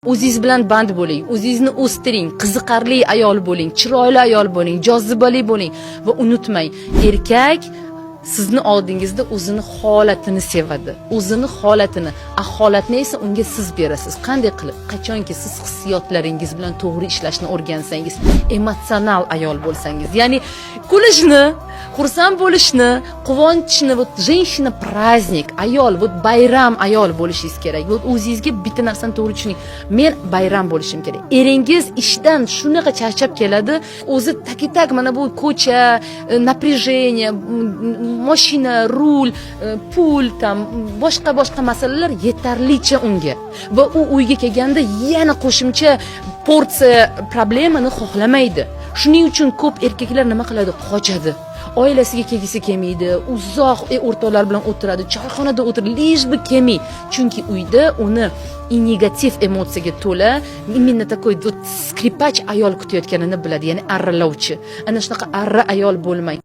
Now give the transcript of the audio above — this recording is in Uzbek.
O'zingiz bilan band bo'ling, o'zingizni o'stiring, qiziqarli ayol bo'ling, chiroyli ayol bo'ling, jozibali bo'ling va unutmang, erkak sizni oldingizda o'zini holatini sevadi. O'zini holatini, holatni esa unga siz berasiz. Qanday qilib? Qachonki siz hissiyotlaringiz bilan to'g'ri ishlashni o'rgansangiz, emotsional ayol bo'lsangiz, ya'ni kulishni, xursand bo'lishni, quvonchni, вот женщина праздник, ayol, вот bayram ayol bo'lishingiz kerak. Вот o'zingizga bitta narsani to'g'ri tushuning. Men bayram bo'lishim kerak. Eringiz ishdan shunaqa charchab keladi, o'zi tak mana bu ko'cha, напряжение, mashina, rul, pul, tam boshqa masalalar yetarlicha unga. Va u uyga kelganda yana qo'shimcha porsiya problemani xohlamaydi. Shuning uchun ko'p erkaklar nima qiladi? Qochadi. Oilasiga kelgisi kelmaydi, uzoq o'rtoqlar bilan o'tiradi, choyxonada o'tiradi, lishbi kelmay. Chunki uyda uni negativ emotsiyaga to'la, именно такой вот skripach ayol kutayotganini biladi, ya'ni arralovchi. Ana shunaqa arra ayol bo'lmang.